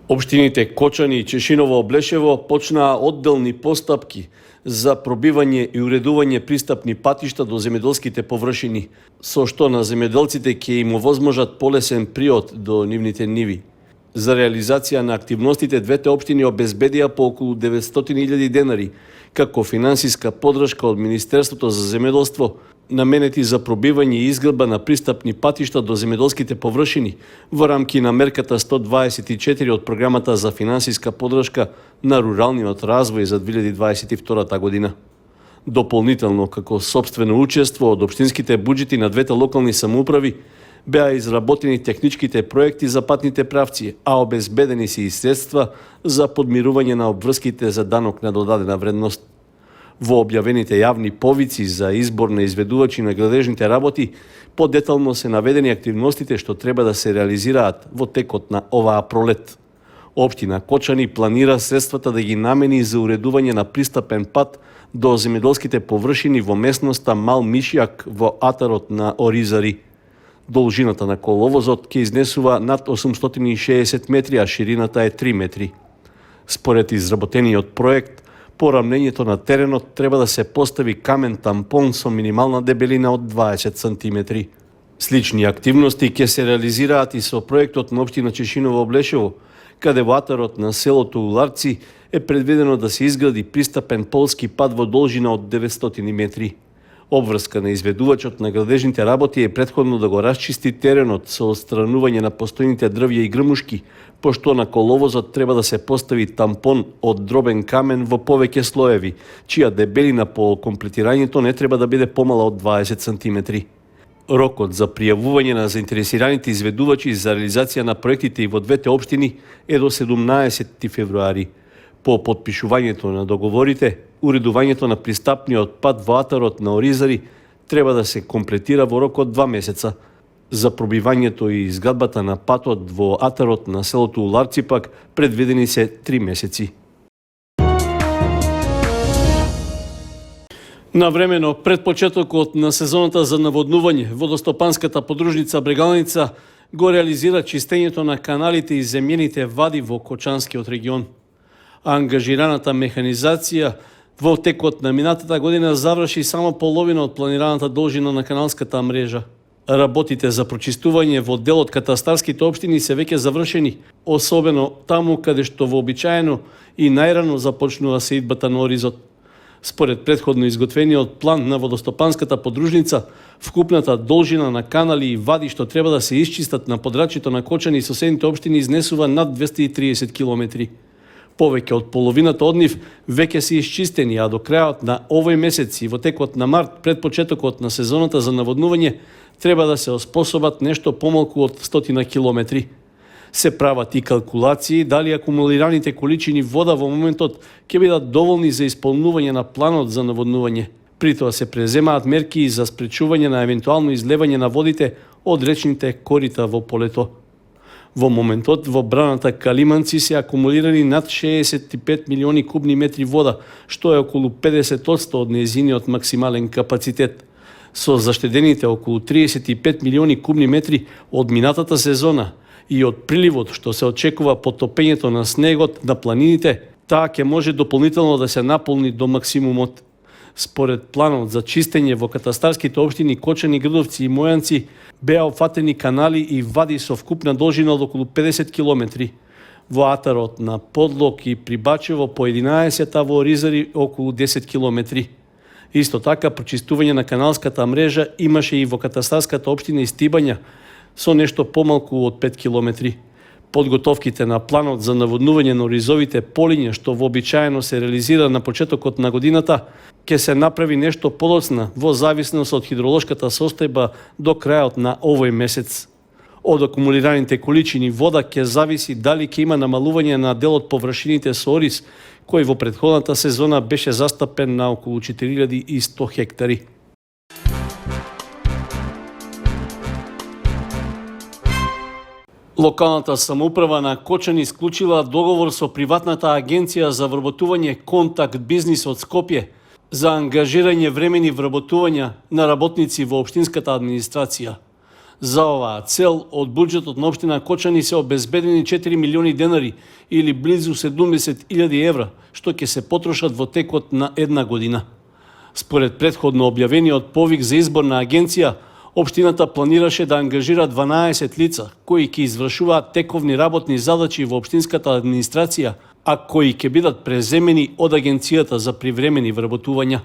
Општините Кочани и Чешиново-Облешево почнаа одделни постапки за пробивање и уредување пристапни патишта до земјоделските површини, со што на земјоделците ќе им овозможат полесен приод до нивните ниви. За реализација на активностите двете општини обезбедија по околу 900.000 денари како финансиска поддршка од Министерството за земјоделство, наменети за пробивање и изградба на пристапни патишта до земјоделските површини во рамки на мерката 124 од програмата за финансиска поддршка на руралниот развој за 2022 година. Дополнително, како сопствено учество од општинските буџети на двете локални самоуправи, беа изработени техничките проекти за патните правци, а обезбедени се и средства за подмирување на обврските за данок на додадена вредност. Во објавените јавни повици за избор на изведувачи на градежните работи, подетално се наведени активностите што треба да се реализираат во текот на оваа пролет. Општина Кочани планира средствата да ги намени за уредување на пристапен пат до земјоделските површини во местноста Мал Мишјак во атарот на Оризари. Должината на коловозот ќе изнесува над 860 метри, а ширината е 3 метри. Според изработениот проект, по рамнењето на теренот треба да се постави камен тампон со минимална дебелина од 20 см. Слични активности ќе се реализираат и со проектот на општина Чешиново-Облешево, каде во атарот на селото Уларци е предвидено да се изгради пристапен полски пат во должина од 900 метри. Обврска на изведувачот на градежните работи е претходно да го расчисти теренот со отстранување на постојните дрвја и грмушки, пошто на коловозот треба да се постави тампон од дробен камен во повеќе слоеви, чија дебелина по комплетирањето не треба да биде помала од 20 см. Рокот за пријавување на заинтересираните изведувачи за реализација на проектите и во двете општини е до 17 февруари. По потпишувањето на договорите, уредувањето на пристапниот пат во атарот на Оризари треба да се комплетира во рок од 2 месеца. За пробивањето и изградбата на патот во атарот на селото Уларци пак предвидени се 3 месеци. Навремено пред почетокот на сезоната за наводнување, водостопанската подружница Брегалница го реализира чистењето на каналите и земјените вади во Кочанскиот регион. Ангажираната механизација во текот на минатата година заврши само половина од планираната должина на каналската мрежа. Работите за прочистување во дел од катастарските општини се веќе завршени, особено таму каде што вообичаено и најрано започнува сеидбата на оризот. Според претходно изготвениот план на водостопанската подружница, вкупната должина на канали и вади што треба да се исчистат на подрачјето на Кочани и соседните општини изнесува над 230 километри. Повеќе од половината од нив веќе се исчистени, а до крајот на овој месец и во текот на март, пред почетокот на сезоната за наводнување, треба да се оспособат нешто помалку од 100 километри. Се прават и калкулации дали акумулираните количини вода во моментот ќе бидат доволни за исполнување на планот за наводнување. При тоа се преземаат мерки за спречување на евентуално излевање на водите од речните корита во полето. Во моментот во браната Калиманци се акумулирани над 65 милиони кубни метри вода, што е околу 50% од нејзиниот максимален капацитет. Со заштедените околу 35 милиони кубни метри од минатата сезона и од приливот што се очекува потопењето на снегот на планините, таа ќе може дополнително да се наполни до максимумот. Според планот за чистење во катастарските општини Кочани, Грдовци и Мојанци беа опфатени канали и вади со вкупна должина од околу 50 километри. Во атарот на Подлог и Прибачево по 11, а во Оризари околу 10 километри. Исто така, прочистување на каналската мрежа имаше и во катастарската општина Истибања со нешто помалку од 5 километри. Подготовките на планот за наводнување на оризовите полиња, што вообичаено се реализира на почетокот на годината, ќе се направи нешто подоцна во зависност од хидролошката состојба до крајот на овој месец. Од акумулираните количини вода ќе зависи дали ќе има намалување на делот површините со ориз, кој во претходната сезона беше застапен на околу 4100 хектари. Локалната самоуправа на Кочани исклучила договор со приватната агенција за вработување Контакт Бизнис од Скопје за ангажирање времени вработувања на работници во општинската администрација. За оваа цел од буџетот на општина Кочани се обезбедени 4 милиони денари или близу 70.000 евра, што ќе се потрошат во текот на една година. Според претходно објавениот повик за избор на агенција, општината планираше да ангажира 12 лица кои ќе извршуваат тековни работни задачи во општинската администрација, а кои ќе бидат преземени од агенцијата за привремени вработувања.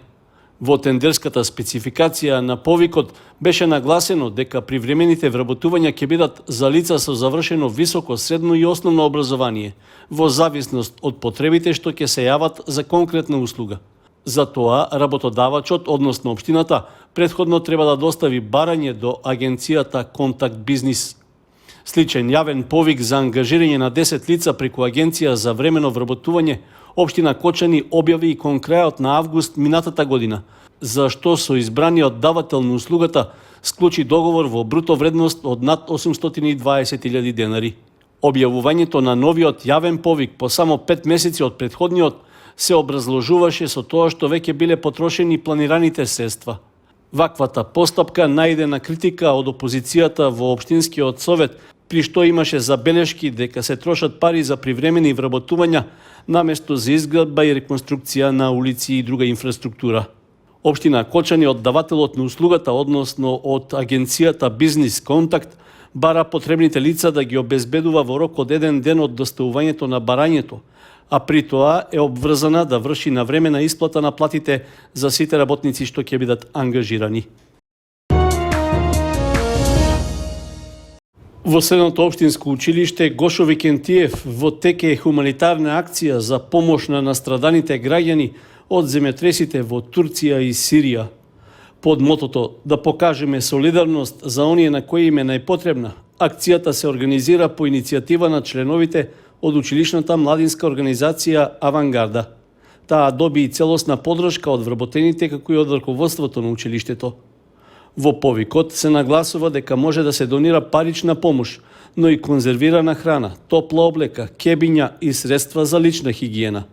Во тендерската спецификација на повикот беше нагласено дека привремените вработувања ќе бидат за лица со завршено високо, средно и основно образование, во зависност од потребите што ќе се јават за конкретна услуга. Затоа работодавачот, односно општината, претходно треба да достави барање до агенцијата Контакт Бизнис. Сличен јавен повик за ангажирање на 10 лица преку агенција за времено вработување општина Кочани објави и кон крајот на август минатата година, за што со избраниот давател на услугата склучи договор во бруто вредност од над 820.000 денари. Објавувањето на новиот јавен повик по само 5 месеци од претходниот се образложуваше со тоа што веќе биле потрошени планираните средства. Ваквата постапка најде на критика од опозицијата во општинскиот совет, при што имаше забелешки дека се трошат пари за привремени вработувања наместо за изградба и реконструкција на улици и друга инфраструктура. Општина Кочани од давателот на услугата, односно од агенцијата Бизнис Контакт, бара потребните лица да ги обезбедува во рок од еден ден од доставувањето на барањето, а при тоа е обврзана да врши навремена исплата на платите за сите работници што ќе бидат ангажирани. Во Средното општинско училиште Гошо Викентиев во теке е хуманитарна акција за помош на настраданите граѓани од земјотресите во Турција и Сирија. Под мотото "Да покажеме солидарност за оние на кои им е најпотребна", акцијата се организира по иницијатива на членовите од училишната младинска организација Авангарда. Таа доби и целосна подршка од вработените како и од раководството на училиштето. Во повикот се нагласува дека може да се донира парична помош, но и конзервирана храна, топла облека, кебиња и средства за лична хигиена.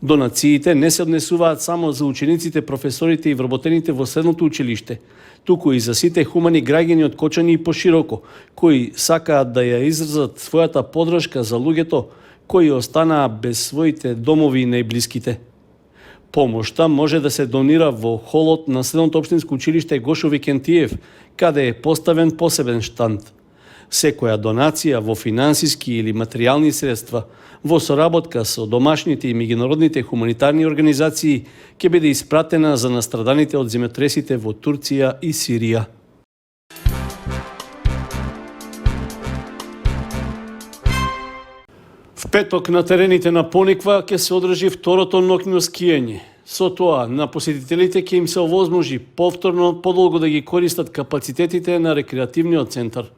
Донациите не се однесуваат само за учениците, професорите и вработените во средното училиште, туку и за сите хумани граѓани од Кочани и пошироко, кои сакаат да ја изразат својата подршка за луѓето кои останаа без своите домови и најблиските. Помошта може да се донира во холот на Средното општинско училиште Гошо Викентиев, каде е поставен посебен штанд. Секоја донација во финансиски или материјални средства, во соработка со домашните и меѓународните хуманитарни организации, ќе биде испратена за настраданите од земјотресите во Турција и Сирија. В петок на терените на Пониква ќе се одржи второто ноќно скијање. Со тоа, на посетителите ќе им се овозможи повторно подолго да ги користат капацитетите на рекреативниот центар.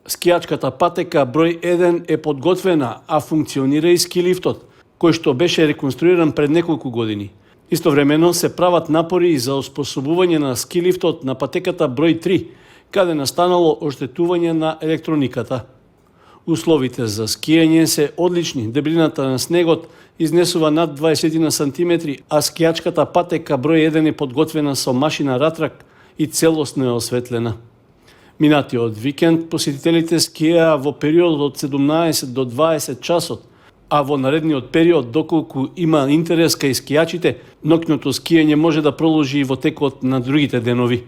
Скијачката патека број 1 е подготвена, а функционира и ски лифтот, кој што беше реконструиран пред неколку години. Истовремено се прават напори и за оспособување на ски лифтот на патеката број 3, каде настанало оштетување на електрониката. Условите за скијање се одлични, дебелината на снегот изнесува над 20 сантиметри, а скијачката патека број 1 е подготвена со машина ратрак и целосно е осветлена. Минатиот викенд посетителите скијаа во период од 17 до 20 часот, а во наредниот период, доколку има интерес кај скијачите, ноќното скијање може да продолжи и во текот на другите денови.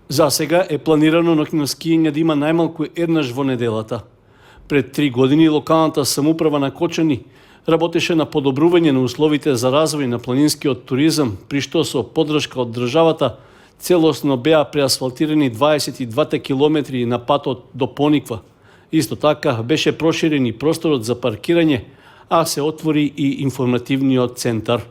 За сега е планирано ноќно скијање да има најмалку еднаш во неделата. Пред 3 години локалната самоуправа на Кочани работеше на подобрување на условите за развој на планинскиот туризам, при што со поддршка од државата целосно беа преасфалтирани 22 километри на патот до Пониква. Исто така беше проширен и просторот за паркирање, а се отвори и информативниот центар.